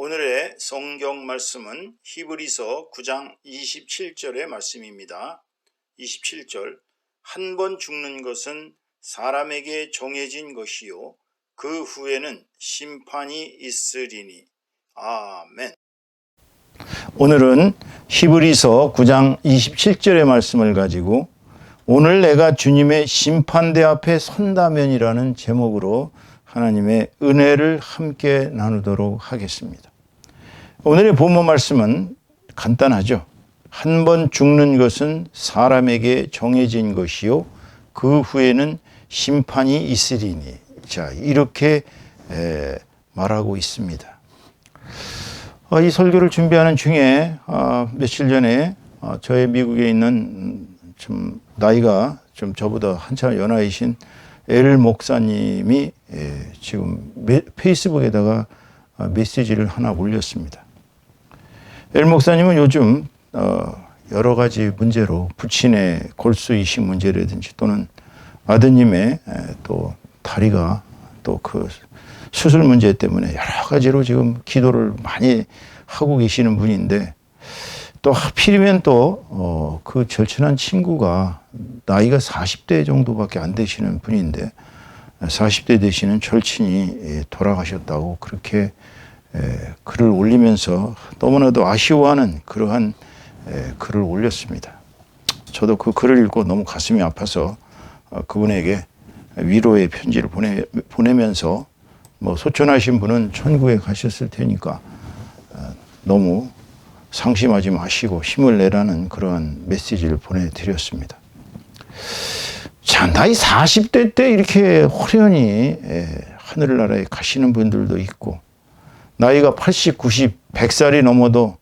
오늘의 성경 말씀은 히브리서 9장 27절의 말씀입니다. 27절, 한 번 죽는 것은 사람에게 정해진 것이요 그 후에는 심판이 있으리니. 아멘. 오늘은 히브리서 9장 27절의 말씀을 가지고 오늘 내가 주님의 심판대 앞에 선다면이라는 제목으로 하나님의 은혜를 함께 나누도록 하겠습니다. 오늘의 본문 말씀은 간단하죠. 한 번 죽는 것은 사람에게 정해진 것이요 그 후에는 심판이 있으리니. 자, 이렇게 말하고 있습니다. 이 설교를 준비하는 중에 며칠 전에 저의 미국에 있는 좀 나이가 좀 저보다 한참 연하이신 엘 목사님이 지금 페이스북에다가 메시지를 하나 올렸습니다. 엘 목사님은 요즘 여러 가지 문제로 부친의 골수 이식 문제라든지 또는 아드님의 또 다리가 또 그 수술 문제 때문에 여러 가지로 지금 기도를 많이 하고 계시는 분인데, 또 하필이면 또 그 절친한 친구가 나이가 40대 정도밖에 안 되시는 분인데 40대 되시는 절친이 돌아가셨다고 그렇게 글을 올리면서 너무나도 아쉬워하는 그러한 글을 올렸습니다. 저도 그 글을 읽고 너무 가슴이 아파서 그분에게 위로의 편지를 보내면서 뭐 소천하신 분은 천국에 가셨을 테니까 너무 상심하지 마시고 힘을 내라는 그러한 메시지를 보내드렸습니다. 자, 나이 40대 때 이렇게 호련히 하늘나라에 가시는 분들도 있고, 나이가 80, 90, 100살이 넘어도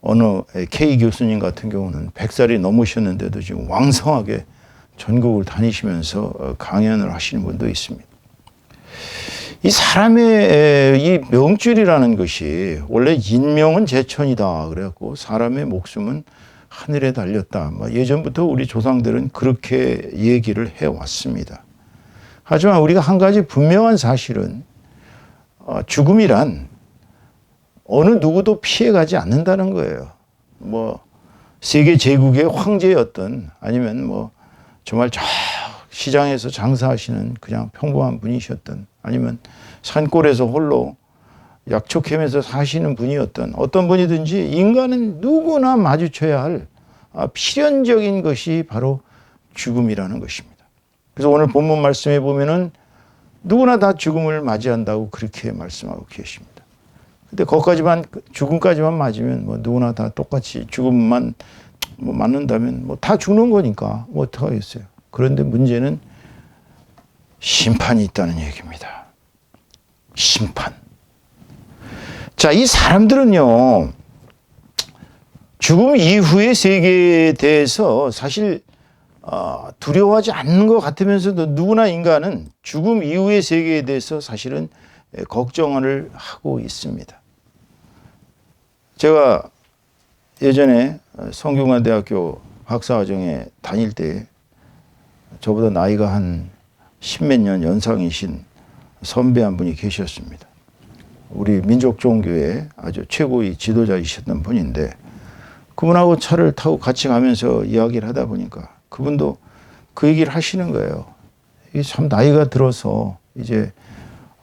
어느 K 교수님 같은 경우는 100살이 넘으셨는데도 지금 왕성하게 전국을 다니시면서 강연을 하시는 분도 있습니다. 이 사람의 이 명줄이라는 것이 원래 인명은 제천이다 그래갖고 사람의 목숨은 하늘에 달렸다. 예전부터 우리 조상들은 그렇게 얘기를 해왔습니다. 하지만 우리가 한 가지 분명한 사실은 죽음이란 어느 누구도 피해가지 않는다는 거예요. 세계 제국의 황제였던, 아니면 정말 저 시장에서 장사하시는 그냥 평범한 분이셨던, 아니면 산골에서 홀로 약초캠에서 사시는 분이었던 어떤 분이든지 인간은 누구나 마주쳐야 할 필연적인 것이 바로 죽음이라는 것입니다. 그래서 오늘 본문 말씀에 보면은 누구나 다 죽음을 맞이한다고 그렇게 말씀하고 계십니다. 근데 거기까지만, 죽음까지만 맞으면 누구나 다 똑같이 죽음만 맞는다면 다 죽는 거니까 어떡하겠어요. 그런데 문제는 심판이 있다는 얘기입니다. 심판. 자, 이 사람들은요, 죽음 이후의 세계에 대해서 사실 두려워하지 않는 것 같으면서도 누구나 인간은 죽음 이후의 세계에 대해서 사실은 걱정을 하고 있습니다. 제가 예전에 성균관대학교 박사과정에 다닐 때 저보다 나이가 한 십몇 년 연상이신 선배 한 분이 계셨습니다. 우리 민족종교의 아주 최고의 지도자이셨던 분인데, 그분하고 차를 타고 같이 가면서 이야기를 하다 보니까 그분도 그 얘기를 하시는 거예요. 이게 참 나이가 들어서 이제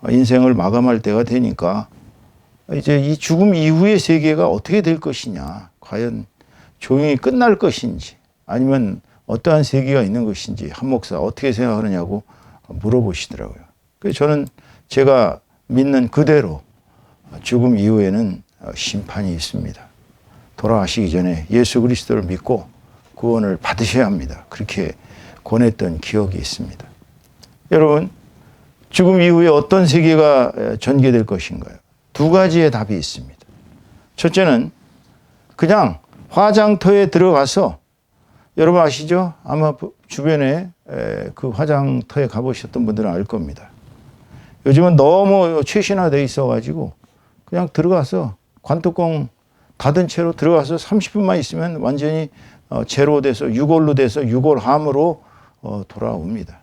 인생을 마감할 때가 되니까 이제 이 죽음 이후의 세계가 어떻게 될 것이냐, 과연 조용히 끝날 것인지 아니면 어떠한 세계가 있는 것인지 한 목사 어떻게 생각하느냐고 물어보시더라고요. 그래서 저는 제가 믿는 그대로 죽음 이후에는 심판이 있습니다. 돌아가시기 전에 예수 그리스도를 믿고 구원을 받으셔야 합니다. 그렇게 권했던 기억이 있습니다. 여러분, 죽음 이후에 어떤 세계가 전개될 것인가요? 두 가지의 답이 있습니다. 첫째는 그냥 화장터에 들어가서, 여러분 아시죠? 아마 주변에 그 화장터에 가보셨던 분들은 알 겁니다. 요즘은 너무 최신화되어 있어가지고 그냥 들어가서 관뚜껑 닫은 채로 들어가서 30분만 있으면 완전히 제로 돼서 유골로 돼서 유골함으로 돌아옵니다.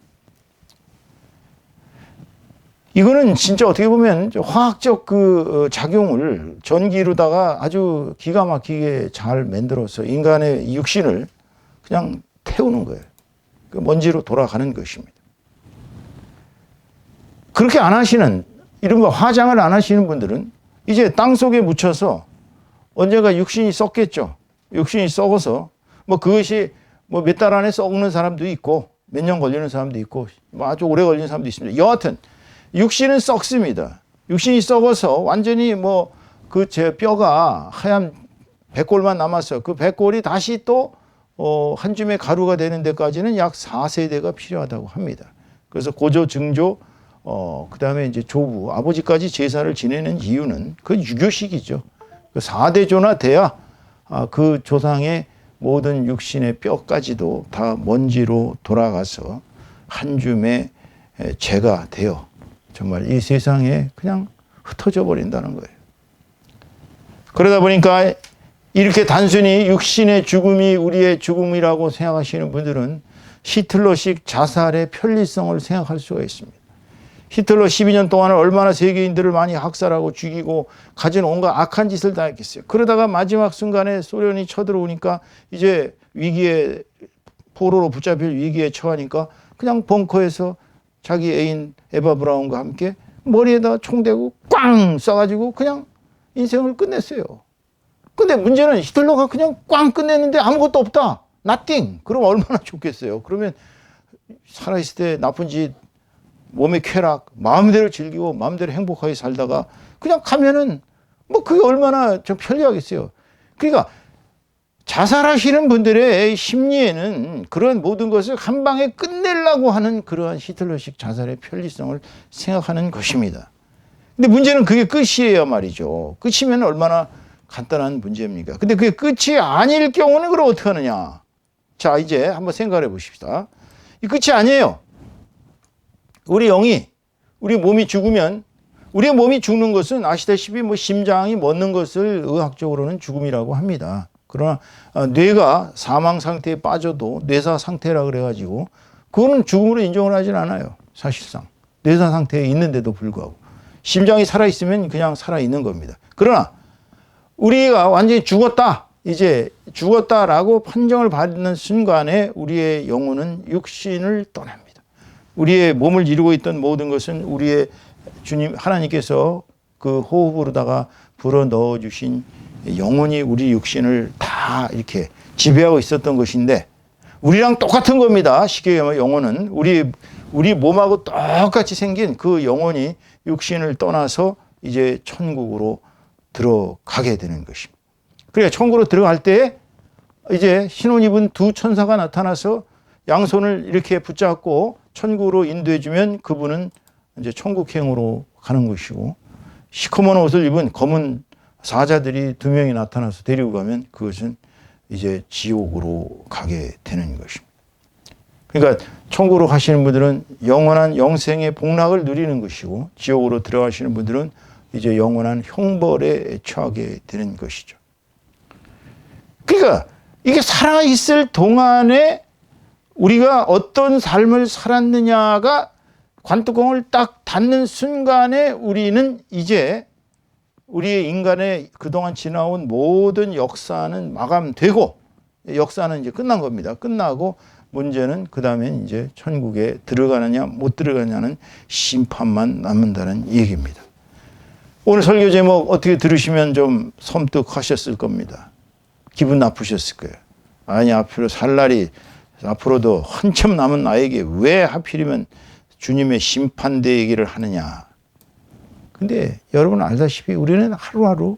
이거는 진짜 어떻게 보면 화학적 그 작용을 전기로다가 아주 기가 막히게 잘 만들어서 인간의 육신을 그냥 태우는 거예요. 그 먼지로 돌아가는 것입니다. 그렇게 안 하시는, 이른바 화장을 안 하시는 분들은 이제 땅 속에 묻혀서 언젠가 육신이 썩겠죠. 육신이 썩어서 뭐 그것이 뭐 몇 달 안에 썩는 사람도 있고 몇 년 걸리는 사람도 있고 뭐 아주 오래 걸리는 사람도 있습니다. 여하튼 육신은 썩습니다. 육신이 썩어서 완전히 뭐 그 제 뼈가 하얀 백골만 남았어요. 그 백골이 다시 또 한 줌의 가루가 되는 데까지는 약 4세대가 필요하다고 합니다. 그래서 고조, 증조, 그 다음에 이제 조부, 아버지까지 제사를 지내는 이유는 그 유교식이죠. 그 4대조나 돼야 그 조상의 모든 육신의 뼈까지도 다 먼지로 돌아가서 한 줌의 재가 되어 정말 이 세상에 그냥 흩어져 버린다는 거예요. 그러다 보니까 이렇게 단순히 육신의 죽음이 우리의 죽음이라고 생각하시는 분들은 히틀러식 자살의 편리성을 생각할 수가 있습니다. 히틀러 12년 동안 얼마나 세계인들을 많이 학살하고 죽이고 가진 온갖 악한 짓을 다 했겠어요. 그러다가 마지막 순간에 소련이 쳐들어오니까 이제 위기에, 포로로 붙잡힐 위기에 처하니까 그냥 벙커에서 자기 애인 에바 브라운과 함께 머리에다 총 대고 꽝 쏴가지고 그냥 인생을 끝냈어요. 근데 문제는 히틀러가 그냥 꽝 끝냈는데 아무것도 없다. nothing. 그럼 얼마나 좋겠어요. 그러면 살아있을 때 나쁜 짓, 몸의 쾌락, 마음대로 즐기고 마음대로 행복하게 살다가 그냥 가면은 뭐 그게 얼마나 좀 편리하겠어요. 그러니까 자살하시는 분들의 심리에는 그런 모든 것을 한 방에 끝내려고 하는 그러한 히틀러식 자살의 편리성을 생각하는 것입니다. 근데 문제는 그게 끝이에요 말이죠. 끝이면 얼마나 간단한 문제입니까? 근데 그게 끝이 아닐 경우는 그럼 어떻게 하느냐? 자, 이제 한번 생각해 보십시다. 이 끝이 아니에요. 우리 영이, 우리 몸이 죽으면, 우리의 몸이 죽는 것은 아시다시피 뭐 심장이 멎는 것을 의학적으로는 죽음이라고 합니다. 그러나 뇌가 사망 상태에 빠져도 뇌사 상태라 그래가지고 그거는 죽음으로 인정을 하진 않아요. 사실상. 뇌사 상태에 있는데도 불구하고. 심장이 살아있으면 그냥 살아있는 겁니다. 그러나 우리가 완전히 죽었다. 이제 죽었다라고 판정을 받는 순간에 우리의 영혼은 육신을 떠납니다. 우리의 몸을 이루고 있던 모든 것은 우리의 주님 하나님께서 그 호흡으로다가 불어 넣어 주신 영혼이 우리 육신을 다 이렇게 지배하고 있었던 것인데 우리랑 똑같은 겁니다. 쉽게 얘기하면 영혼은 우리 몸하고 똑같이 생긴 그 영혼이 육신을 떠나서 이제 천국으로 들어가게 되는 것입니다. 그러니까 천국으로 들어갈 때 이제 신혼 입은 두 천사가 나타나서 양손을 이렇게 붙잡고 천국으로 인도해 주면 그분은 이제 천국행으로 가는 것이고 시커먼 옷을 입은 검은 사자들이 두 명이 나타나서 데리고 가면 그것은 이제 지옥으로 가게 되는 것입니다. 그러니까 천국으로 가시는 분들은 영원한 영생의 복락을 누리는 것이고 지옥으로 들어가시는 분들은 이제 영원한 형벌에 처하게 되는 것이죠. 그러니까 이게 살아있을 동안에 우리가 어떤 삶을 살았느냐가 관뚜껑을 딱 닫는 순간에 우리는 이제 우리의 인간의 그동안 지나온 모든 역사는 마감되고 역사는 이제 끝난 겁니다. 끝나고 문제는 그 다음에 이제 천국에 들어가느냐 못 들어가느냐는 심판만 남는다는 얘기입니다. 오늘 설교 제목 어떻게 들으시면 좀 섬뜩하셨을 겁니다. 기분 나쁘셨을 거예요. 아니 앞으로 살 날이 앞으로도 한참 남은 나에게 왜 하필이면 주님의 심판대 얘기를 하느냐. 근데 여러분 알다시피 우리는 하루하루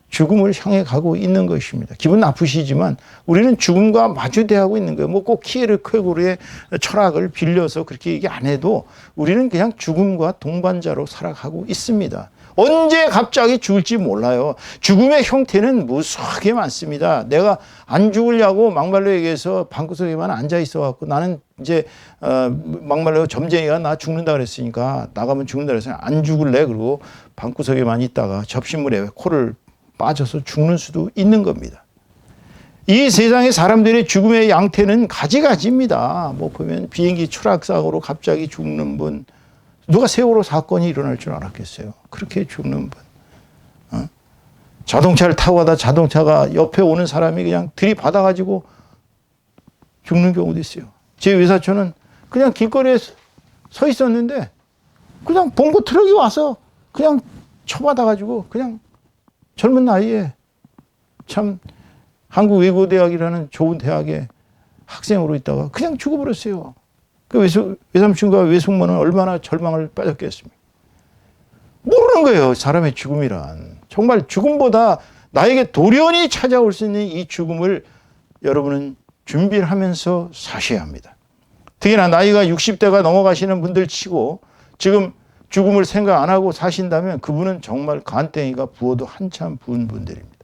죽음을 향해 가고 있는 것입니다. 기분 나쁘시지만 우리는 죽음과 마주대하고 있는 거예요. 뭐 꼭 키에르케고르의 철학을 빌려서 그렇게 얘기 안 해도 우리는 그냥 죽음과 동반자로 살아가고 있습니다. 언제 갑자기 죽을지 몰라요. 죽음의 형태는 무수하게 많습니다. 내가 안 죽으려고 막말로 얘기해서 방구석에만 앉아 있어갖고 나는 이제 막말로 점쟁이가 나 죽는다 그랬으니까 나가면 죽는다 그랬으니까 안 죽을래. 그리고 방구석에만 있다가 접시물에 코를 빠져서 죽는 수도 있는 겁니다. 이 세상의 사람들의 죽음의 양태는 가지가지입니다. 뭐 보면 비행기 추락사고로 갑자기 죽는 분, 누가 세월호 사건이 일어날 줄 알았겠어요? 그렇게 죽는 분. 자동차를 타고 가다 자동차가 옆에 오는 사람이 그냥 들이받아가지고 죽는 경우도 있어요. 제 외사촌은 그냥 길거리에 서 있었는데 그냥 봉고 트럭이 와서 그냥 쳐받아가지고 그냥 젊은 나이에 참 한국외고대학이라는 좋은 대학에 학생으로 있다가 그냥 죽어버렸어요. 그 외삼촌과 외숙모는 얼마나 절망을 빠졌겠습니까? 모르는 거예요. 사람의 죽음이란. 정말 죽음보다 나에게 돌연히 찾아올 수 있는 이 죽음을 여러분은 준비를 하면서 사셔야 합니다. 특히나 나이가 60대가 넘어가시는 분들 치고 지금 죽음을 생각 안 하고 사신다면 그분은 정말 간땡이가 부어도 한참 부은 분들입니다.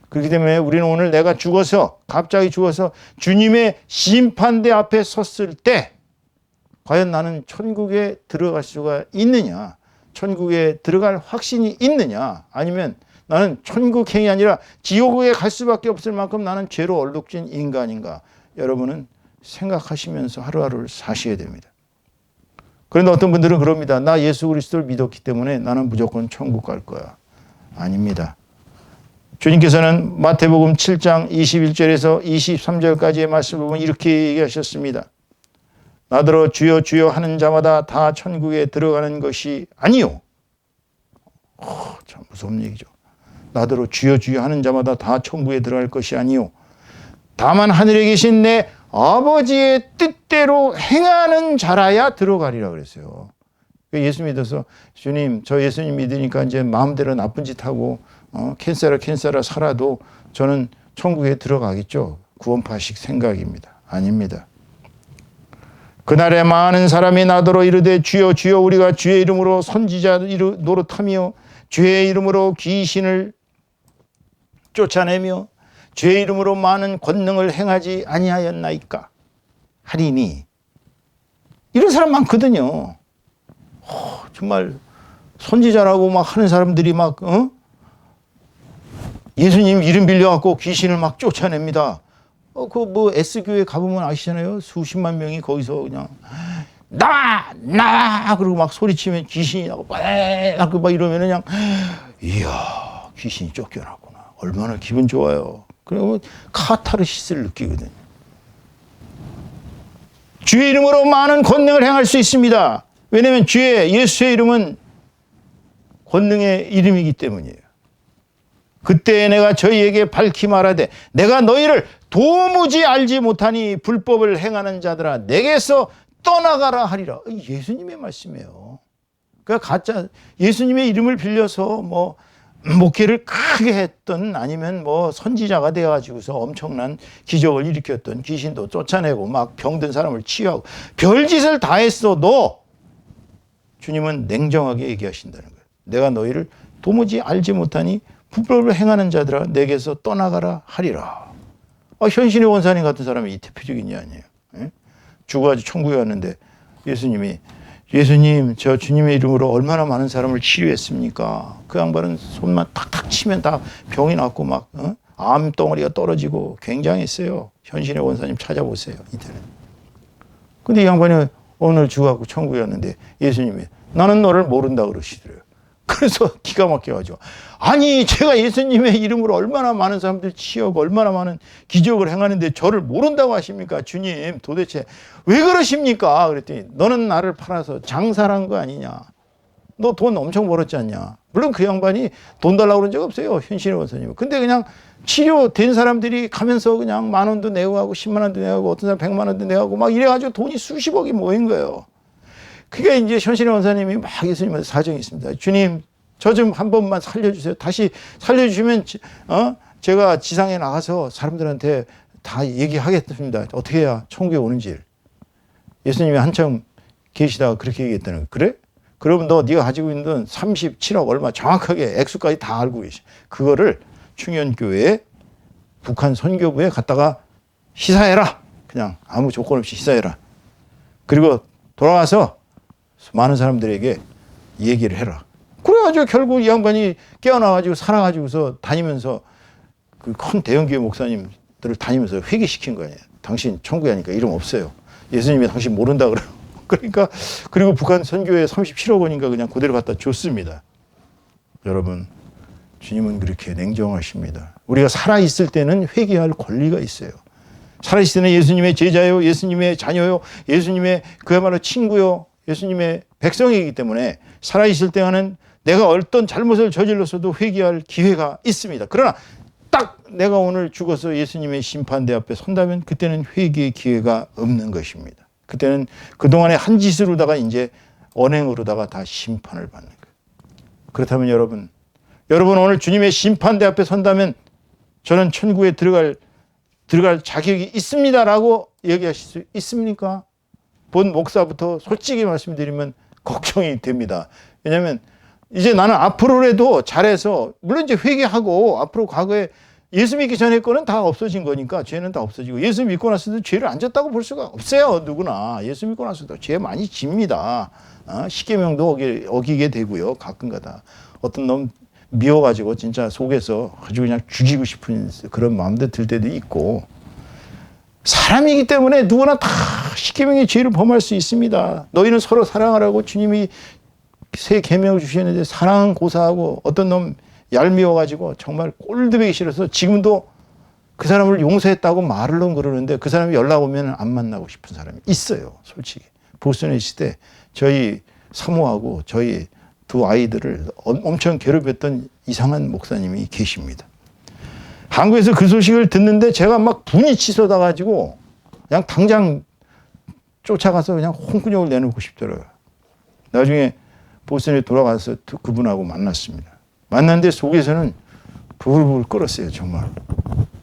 그렇기 때문에 우리는 오늘 내가 죽어서 갑자기 죽어서 주님의 심판대 앞에 섰을 때 과연 나는 천국에 들어갈 수가 있느냐, 천국에 들어갈 확신이 있느냐, 아니면 나는 천국행이 아니라 지옥에 갈 수밖에 없을 만큼 나는 죄로 얼룩진 인간인가, 여러분은 생각하시면서 하루하루를 사셔야 됩니다. 그런데 어떤 분들은 그럽니다. 나 예수 그리스도를 믿었기 때문에 나는 무조건 천국 갈 거야. 아닙니다. 주님께서는 마태복음 7장 21절에서 23절까지의 말씀을 보면 이렇게 얘기하셨습니다. 나더러 주여 주여 하는 자마다 다 천국에 들어가는 것이 아니요. 참 무서운 얘기죠. 나더러 주여 주여 하는 자마다 다 천국에 들어갈 것이 아니요. 다만 하늘에 계신 내 아버지의 뜻대로 행하는 자라야 들어가리라 그랬어요. 예수 믿어서 주님, 저 예수님 믿으니까 이제 마음대로 나쁜 짓 하고 캔사라 살아도 저는 천국에 들어가겠죠. 구원파식 생각입니다. 아닙니다. 그날에 많은 사람이 나더러 이르되 주여 주여 우리가 주의 이름으로 선지자 노릇하며 주의 이름으로 귀신을 쫓아내며 주의 이름으로 많은 권능을 행하지 아니하였나이까 하리니. 이런 사람 많거든요. 정말 선지자라고 막 하는 사람들이 막 예수님 이름 빌려갖고 귀신을 막 쫓아냅니다. 그 뭐 S교회 가보면 아시잖아요. 수십만 명이 거기서 그냥 나와 그러고 막 소리치면 귀신이 나고 막 이러면 그냥 이야 귀신이 쫓겨났구나. 얼마나 기분 좋아요. 그러면 카타르시스를 느끼거든요. 주의 이름으로 많은 권능을 행할 수 있습니다. 왜냐하면 예수의 이름은 권능의 이름이기 때문이에요. 그때 내가 저희에게 밝히 말하되 내가 너희를 도무지 알지 못하니 불법을 행하는 자들아 내게서 떠나가라 하리라. 예수님의 말씀이에요. 그러니까 가짜 예수님의 이름을 빌려서 뭐 목회를 크게 했던 아니면 뭐 선지자가 되어가지고서 엄청난 기적을 일으켰던 귀신도 쫓아내고 막 병든 사람을 치유하고 별짓을 다 했어도 주님은 냉정하게 얘기하신다는 거예요. 내가 너희를 도무지 알지 못하니 불법을 행하는 자들아 내게서 떠나가라 하리라. 현신의 원사님 같은 사람이 이 대표적인 예 아니에요. 예? 죽어가지고 천국에 왔는데 예수님 저 주님의 이름으로 얼마나 많은 사람을 치료했습니까? 그 양반은 손만 탁탁 치면 다 병이 났고 막 암덩어리가 떨어지고 굉장했어요. 현신의 원사님 찾아보세요. 인터넷. 근데 이 양반이 오늘 죽어가지고 천국에 왔는데 예수님이 나는 너를 모른다 그러시더래요. 그래서 기가 막혀가지고 아니 제가 예수님의 이름으로 얼마나 많은 사람들 치유하고 얼마나 많은 기적을 행하는데 저를 모른다고 하십니까? 주님 도대체 왜 그러십니까? 그랬더니 너는 나를 팔아서 장사를 한 거 아니냐? 너 돈 엄청 벌었지 않냐? 물론 그 양반이 돈 달라고 그런 적 없어요. 현신의 원사님. 근데 그냥 치료된 사람들이 가면서 그냥 10,000원도 내고 하고 10만 원도 내고 어떤 사람 100만 원도 내고 막 이래가지고 돈이 수십억이 모인 거예요. 그게 이제 현신의 원사님이 막 예수님한테 사정이 있습니다. 주님, 저 좀 한 번만 살려주세요. 다시 살려주시면, 제가 지상에 나가서 사람들한테 다 얘기하겠습니다. 어떻게 해야 천국에 오는지. 예수님이 한참 계시다가 그렇게 얘기했다는 거예요. 그래? 그러면 네가 가지고 있는 돈 37억 얼마 정확하게 액수까지 다 알고 계시. 그거를 충현교회 북한 선교부에 갔다가 시사해라. 그냥 아무 조건 없이 시사해라. 그리고 돌아와서 많은 사람들에게 얘기를 해라. 그래가지고 결국 이 양반이 깨어나가지고 살아가지고서 다니면서 그 큰 대형교회 목사님들을 다니면서 회개시킨 거예요. 당신 천국에 하니까 이름 없어요. 예수님이 당신 모른다 그래요. 그러니까 그리고 북한 선교에 37억 원인가 그냥 그대로 갖다 줬습니다. 여러분, 주님은 그렇게 냉정하십니다. 우리가 살아있을 때는 회개할 권리가 있어요. 살아있을 때는 예수님의 제자요, 예수님의 자녀요, 예수님의 그야말로 친구요, 예수님의 백성이기 때문에 살아있을 때는 내가 어떤 잘못을 저질렀어도 회개할 기회가 있습니다. 그러나 딱 내가 오늘 죽어서 예수님의 심판대 앞에 선다면 그때는 회개의 기회가 없는 것입니다. 그때는 그동안의 한 짓으로다가 이제 언행으로다가 다 심판을 받는 거예요. 그렇다면 여러분 오늘 주님의 심판대 앞에 선다면 저는 천국에 들어갈 자격이 있습니다라고 얘기하실 수 있습니까? 본 목사부터 솔직히 말씀드리면 걱정이 됩니다. 왜냐하면 이제 나는 앞으로라도 잘해서 물론 이제 회개하고 앞으로 과거에 예수 믿기 전에 거는 다 없어진 거니까 죄는 다 없어지고 예수 믿고 나서도 죄를 안 졌다고 볼 수가 없어요. 누구나 예수 믿고 나서도 죄 많이 집니다. 십계명도 어기게 되고요. 가끔가다 어떤 놈 미워가지고 진짜 속에서 아주 그냥 죽이고 싶은 그런 마음도 들 때도 있고 사람이기 때문에 누구나 다 십계명의 죄를 범할 수 있습니다. 너희는 서로 사랑하라고 주님이 새 계명을 주셨는데 사랑 고사하고 어떤 놈 얄미워가지고 정말 꼴드베기 싫어서 지금도 그 사람을 용서했다고 말을론 그러는데 그 사람이 연락 오면 안 만나고 싶은 사람이 있어요. 솔직히 보스턴에 있을 때 저희 사모하고 저희 두 아이들을 엄청 괴롭혔던 이상한 목사님이 계십니다. 한국에서 그 소식을 듣는데 제가 막 분이 치솟아가지고 그냥 당장 쫓아가서 그냥 홍군형을 내놓고 싶더라고요. 나중에 보스턴에 돌아가서 그분하고 만났습니다. 만났는데 속에서는 부글부글 끓었어요. 정말.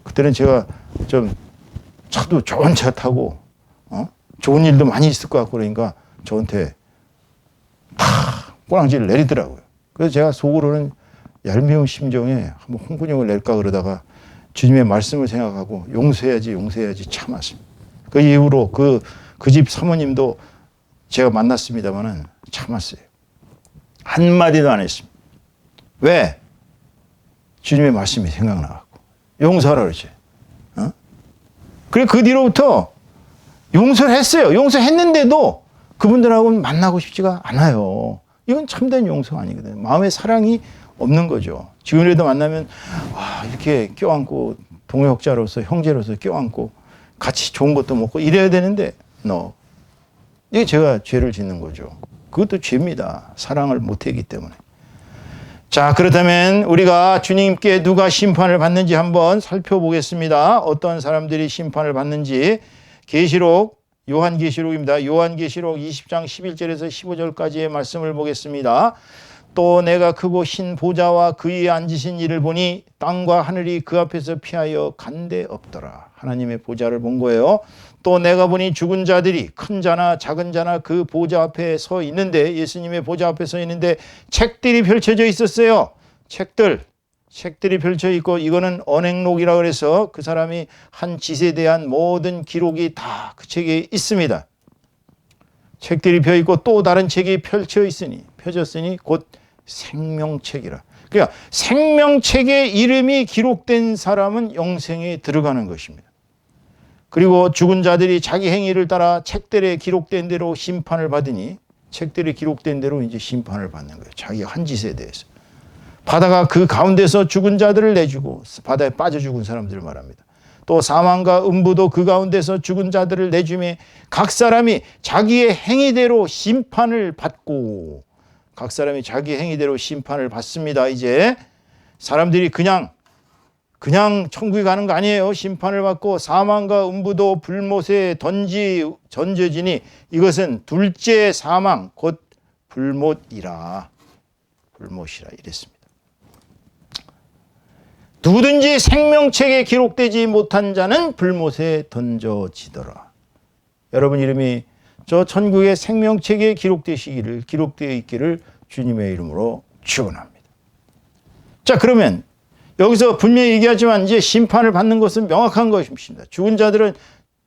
그때는 제가 좀 차도 좋은 차 타고 좋은 일도 많이 있을 것 같고 그러니까 저한테 다 꼬랑지를 내리더라고요. 그래서 제가 속으로는 얄미운 심정에 한번 홍군형을 낼까 그러다가 주님의 말씀을 생각하고 용서해야지 참았습니다. 그 이후로 그 집 사모님도 제가 만났습니다마는 참았어요. 한마디도 안 했습니다. 왜? 주님의 말씀이 생각나갖고 용서하라 그러지. 그래 그 뒤로부터 용서를 했어요. 용서했는데도 그분들하고는 만나고 싶지가 않아요. 이건 참된 용서가 아니거든요. 마음의 사랑이 없는 거죠. 지금이라도 만나면 이렇게 껴안고 동역자로서 형제로서 껴안고 같이 좋은 것도 먹고 이래야 되는데 이게 제가 죄를 짓는 거죠. 그것도 죄입니다. 사랑을 못했기 때문에. 자, 그렇다면 우리가 주님께 누가 심판을 받는지 한번 살펴보겠습니다. 어떤 사람들이 심판을 받는지. 요한계시록입니다. 요한계시록 20장 11절에서 15절까지의 말씀을 보겠습니다. 또 내가 크고 흰 보좌와 그 위에 앉으신 이를 보니 땅과 하늘이 그 앞에서 피하여 간데 없더라. 하나님의 보좌를 본 거예요. 또 내가 보니 죽은 자들이 큰 자나 작은 자나 그 보좌 앞에 서 있는데 예수님의 보좌 앞에 서 있는데 책들이 펼쳐져 있었어요. 책들이 펼쳐 있고 이거는 언행록이라 그래서 그 사람이 한 짓에 대한 모든 기록이 다 그 책에 있습니다. 책들이 펴 있고 또 다른 책이 펴졌으니 곧 생명책이라. 그러니까 생명책에 이름이 기록된 사람은 영생에 들어가는 것입니다. 그리고 죽은 자들이 자기 행위를 따라 책들에 기록된 대로 심판을 받으니 책들에 기록된 대로 이제 심판을 받는 거예요. 자기 한 짓에 대해서. 바다가 그 가운데서 죽은 자들을 내주고 바다에 빠져 죽은 사람들을 말합니다. 또 사망과 음부도 그 가운데서 죽은 자들을 내주매 각 사람이 자기의 행위대로 심판을 받고 각 사람이 자기 행위대로 심판을 받습니다. 이제 사람들이 그냥 천국에 가는 거 아니에요. 심판을 받고 사망과 음부도 불못에 던져지니 이것은 둘째 사망 곧 불못이라 이랬습니다. 누구든지 생명책에 기록되지 못한 자는 불못에 던져지더라. 여러분 이름이 저 천국의 생명책에 기록되어 있기를 주님의 이름으로 축원합니다. 자, 그러면 여기서 분명히 얘기하지만 이제 심판을 받는 것은 명확한 것입니다. 죽은 자들은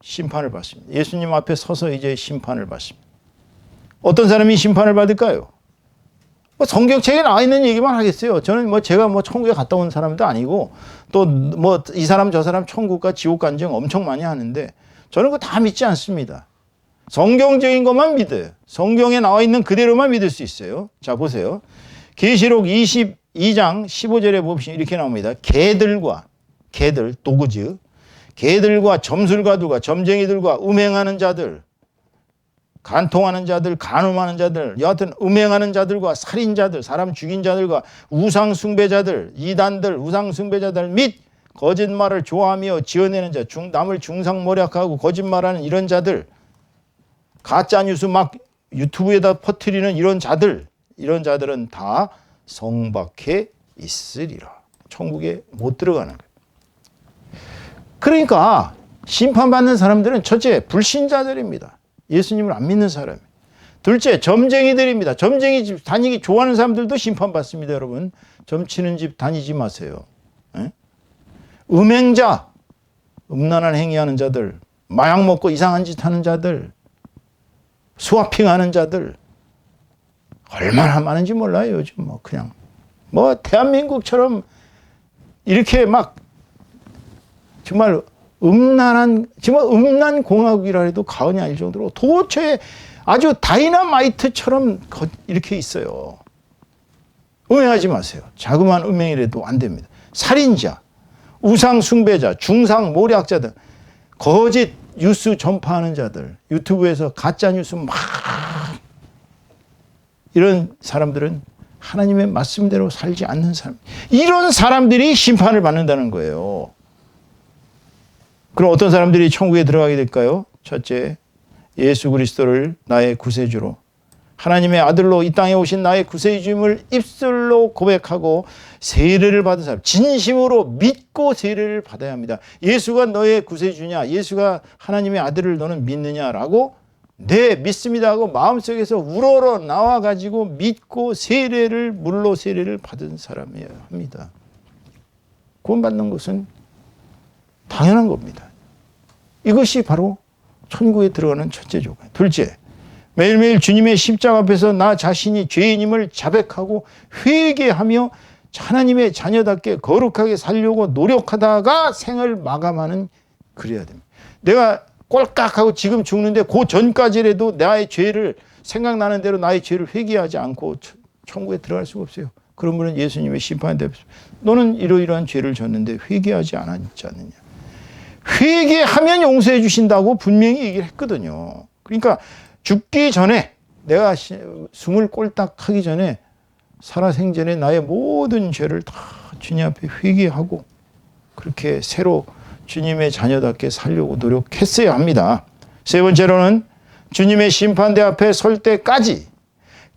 심판을 받습니다. 예수님 앞에 서서 이제 심판을 받습니다. 어떤 사람이 심판을 받을까요? 성경책에 나와 있는 얘기만 하겠어요. 저는 제가 천국에 갔다 온 사람도 아니고 또 이 사람 저 사람 천국과 지옥 간증 엄청 많이 하는데 저는 그거 다 믿지 않습니다. 성경적인 것만 믿어요. 성경에 나와 있는 그대로만 믿을 수 있어요. 자, 보세요. 계시록 22장 15절에 보시면 이렇게 나옵니다. 개들, 도그즈, 개들과 점술가들과 점쟁이들과 음행하는 자들, 간통하는 자들, 간음하는 자들, 여하튼 음행하는 자들과 살인자들, 사람 죽인 자들과 우상숭배자들, 이단들, 우상숭배자들 및 거짓말을 좋아하며 지어내는 자, 남을 중상모략하고 거짓말하는 이런 자들, 가짜뉴스 막 유튜브에다 퍼뜨리는 이런 자들은 다 성 밖에 있으리라. 천국에 못 들어가는 거예요. 그러니까 심판받는 사람들은 첫째, 불신자들입니다. 예수님을 안 믿는 사람. 둘째, 점쟁이들입니다. 점쟁이 집 다니기 좋아하는 사람들도 심판받습니다. 여러분, 점치는 집 다니지 마세요. 에? 음행자, 음란한 행위하는 자들, 마약 먹고 이상한 짓 하는 자들, 스와핑하는 자들 얼마나 많은지 몰라요. 요즘 그냥 대한민국처럼 이렇게 막 정말 음란 공화국이라 해도 과언이 아닐 정도로 도처에 아주 다이너마이트처럼 이렇게 있어요. 음행하지 마세요. 자그마한 음행이라도 안 됩니다. 살인자, 우상 숭배자, 중상 모략자 등 거짓 뉴스 전파하는 자들, 유튜브에서 가짜 뉴스 막 이런 사람들은 하나님의 말씀대로 살지 않는 사람. 이런 사람들이 심판을 받는다는 거예요. 그럼 어떤 사람들이 천국에 들어가게 될까요? 첫째, 예수 그리스도를 나의 구세주로, 하나님의 아들로 이 땅에 오신 나의 구세주임을 입술로 고백하고 세례를 받은 사람, 진심으로 믿고 세례를 받아야 합니다. 예수가 너의 구세주냐, 예수가 하나님의 아들을 너는 믿느냐라고 네, 믿습니다 하고 마음속에서 우러러 나와가지고 믿고 물로 세례를 받은 사람이어야 합니다. 구원받는 것은 당연한 겁니다. 이것이 바로 천국에 들어가는 첫째 조건. 둘째, 매일매일 주님의 십자가 앞에서 나 자신이 죄인임을 자백하고 회개하며 하나님의 자녀답게 거룩하게 살려고 노력하다가 생을 마감하는 그래야 됩니다. 내가 꼴깍하고 지금 죽는데 그 전까지라도 나의 죄를 생각나는 대로 나의 죄를 회개하지 않고 천국에 들어갈 수가 없어요. 그런 분은 예수님의 심판에 대해서 너는 이러이러한 죄를 졌는데 회개하지 않았지 않느냐. 회개하면 용서해 주신다고 분명히 얘기를 했거든요. 그러니까 죽기 전에 내가 숨을 꼴딱 하기 전에 살아생전에 나의 모든 죄를 다 주님 앞에 회개하고 그렇게 새로 주님의 자녀답게 살려고 노력했어야 합니다. 세 번째로는 주님의 심판대 앞에 설 때까지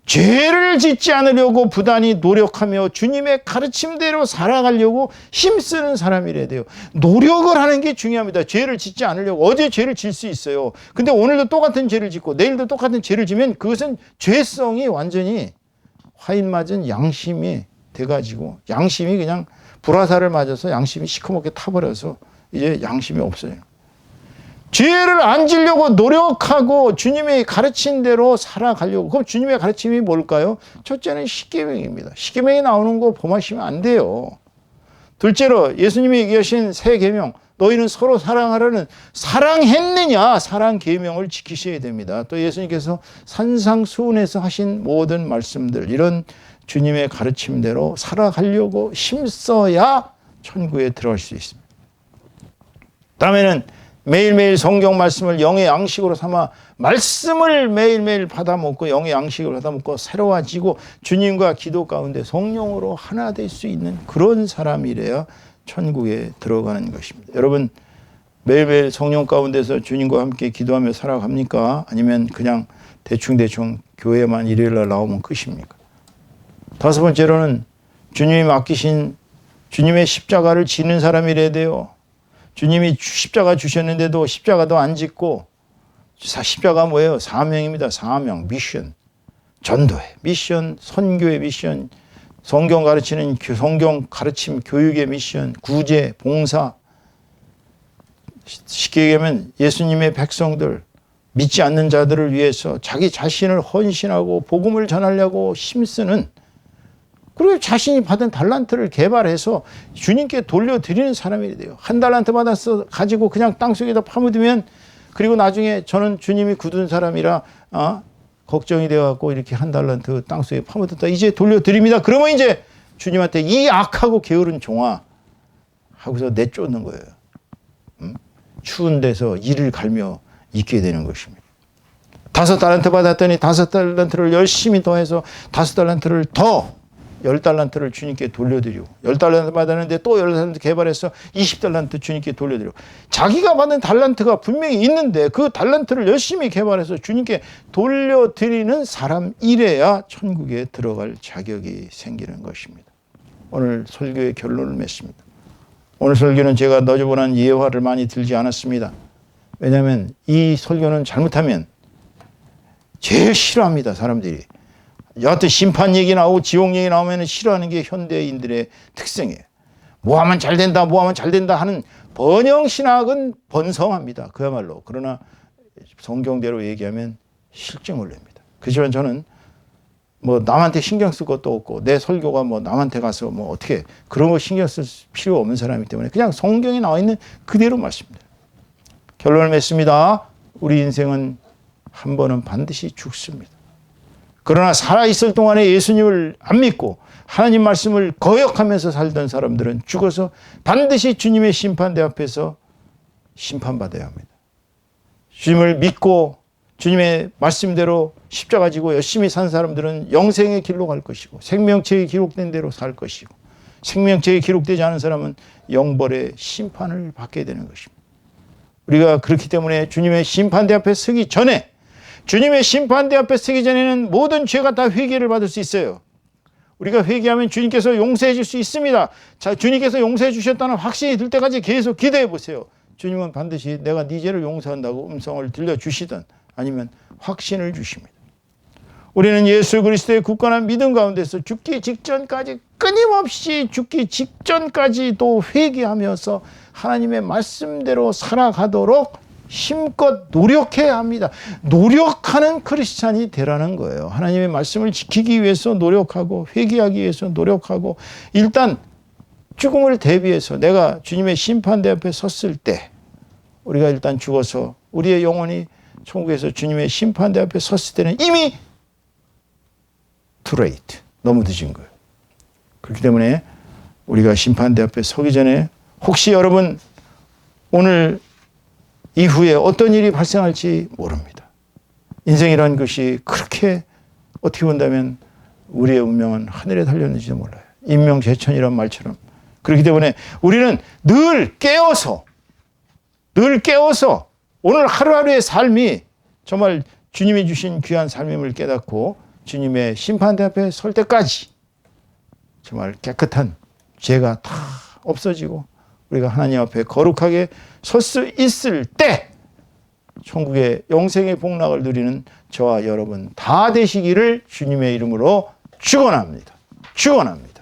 죄를 짓지 않으려고 부단히 노력하며 주님의 가르침대로 살아가려고 힘쓰는 사람이래야 돼요. 노력을 하는 게 중요합니다. 죄를 짓지 않으려고. 어제 죄를 질 수 있어요. 근데 오늘도 똑같은 죄를 짓고 내일도 똑같은 죄를 지면 그것은 죄성이 완전히 화인 맞은 양심이 돼가지고 양심이 그냥 불화살을 맞아서 양심이 시커멓게 타버려서 이제 양심이 없어요. 죄를 안 지려고 노력하고 주님의 가르친 대로 살아가려고. 그럼 주님의 가르침이 뭘까요? 첫째는 십계명입니다. 십계명이 나오는 거 범하시면 안 돼요. 둘째로 예수님이 얘기하신 새 계명, 너희는 서로 사랑하라는 사랑했느냐? 사랑 계명을 지키셔야 됩니다. 또 예수님께서 산상수훈에서 하신 모든 말씀들, 이런 주님의 가르침대로 살아가려고 힘써야 천국에 들어갈 수 있습니다. 다음에는 매일매일 성경 말씀을 영의 양식으로 삼아 말씀을 매일매일 받아먹고 영의 양식을 받아먹고 새로워지고 주님과 기도 가운데 성령으로 하나 될 수 있는 그런 사람이래야 천국에 들어가는 것입니다. 여러분 매일매일 성령 가운데서 주님과 함께 기도하며 살아갑니까? 아니면 그냥 대충 교회만 일요일날 나오면 끝입니까? 다섯 번째로는 주님이 맡기신 주님의 십자가를 지는 사람이래야 돼요. 주님이 십자가 주셨는데도 십자가도 안 짓고, 십자가 뭐예요? 사명입니다. 사명, 미션. 전도의 미션, 선교의 미션, 성경 가르치는 성경 가르침 교육의 미션, 구제, 봉사. 쉽게 얘기하면 예수님의 백성들, 믿지 않는 자들을 위해서 자기 자신을 헌신하고 복음을 전하려고 힘쓰는, 그리고 자신이 받은 달란트를 개발해서 주님께 돌려드리는 사람이 돼요. 한 달란트 받아서 가지고 그냥 땅속에다 파묻으면 그리고 나중에 저는 주님이 굳은 사람이라 걱정이 되어갖고 이렇게 한 달란트 땅속에 파묻었다. 이제 돌려드립니다. 그러면 이제 주님한테 이 악하고 게으른 종아 하고서 내쫓는 거예요. 추운 데서 이를 갈며 있게 되는 것입니다. 5달란트 받았더니 5달란트를 열심히 더해서 5달란트를 더 10달란트를 주님께 돌려드리고 10달란트 받았는데 또 10달란트 개발해서 20달란트 주님께 돌려드리고 자기가 받은 달란트가 분명히 있는데 그 달란트를 열심히 개발해서 주님께 돌려드리는 사람 이래야 천국에 들어갈 자격이 생기는 것입니다. 오늘 설교의 결론을 맺습니다. 오늘 설교는 제가 너저분한 예화를 많이 들지 않았습니다. 왜냐하면 이 설교는 잘못하면 제일 싫어합니다. 사람들이. 여하튼 심판 얘기 나오고 지옥 얘기 나오면 싫어하는 게 현대인들의 특성이에요. 뭐하면 잘 된다, 뭐하면 잘 된다 하는 번영신학은 번성합니다. 그야말로. 그러나 성경대로 얘기하면 실증을 냅니다. 그렇지만 저는 뭐 남한테 신경 쓸 것도 없고 내 설교가 뭐 남한테 가서 뭐 어떻게 그런 거 신경 쓸 필요 없는 사람이기 때문에 그냥 성경에 나와 있는 그대로 말씀입니다. 결론을 맺습니다. 우리 인생은 한 번은 반드시 죽습니다. 그러나 살아있을 동안에 예수님을 안 믿고 하나님 말씀을 거역하면서 살던 사람들은 죽어서 반드시 주님의 심판대 앞에서 심판받아야 합니다. 주님을 믿고 주님의 말씀대로 십자가 지고 열심히 산 사람들은 영생의 길로 갈 것이고 생명책에 기록된 대로 살 것이고 생명책에 기록되지 않은 사람은 영벌의 심판을 받게 되는 것입니다. 우리가 그렇기 때문에 주님의 심판대 앞에 서기 전에 주님의 심판대 앞에 서기 전에는 모든 죄가 다 회개를 받을 수 있어요. 우리가 회개하면 주님께서 용서해 줄 수 있습니다. 자, 주님께서 용서해 주셨다는 확신이 들 때까지 계속 기도해 보세요. 주님은 반드시 내가 네 죄를 용서한다고 음성을 들려주시든 아니면 확신을 주십니다. 우리는 예수 그리스도의 굳건한 믿음 가운데서 죽기 직전까지 끊임없이 죽기 직전까지도 회개하면서 하나님의 말씀대로 살아가도록 힘껏 노력해야 합니다. 노력하는 크리스찬이 되라는 거예요. 하나님의 말씀을 지키기 위해서 노력하고 회개하기 위해서 노력하고 일단 죽음을 대비해서 내가 주님의 심판대 앞에 섰을 때 우리가 일단 죽어서 우리의 영혼이 천국에서 주님의 심판대 앞에 섰을 때는 이미 too late. 너무 늦은 거예요. 그렇기 때문에 우리가 심판대 앞에 서기 전에 혹시 여러분 오늘 이후에 어떤 일이 발생할지 모릅니다. 인생이라는 것이 그렇게 어떻게 본다면 우리의 운명은 하늘에 달렸는지도 몰라요. 인명재천이란 말처럼. 그렇기 때문에 우리는 늘 깨어서 오늘 하루하루의 삶이 정말 주님이 주신 귀한 삶임을 깨닫고 주님의 심판대 앞에 설 때까지 정말 깨끗한 죄가 다 없어지고 우리가 하나님 앞에 거룩하게 설 수 있을 때 천국의 영생의 복락을 누리는 저와 여러분 다 되시기를 주님의 이름으로 축원합니다. 축원합니다.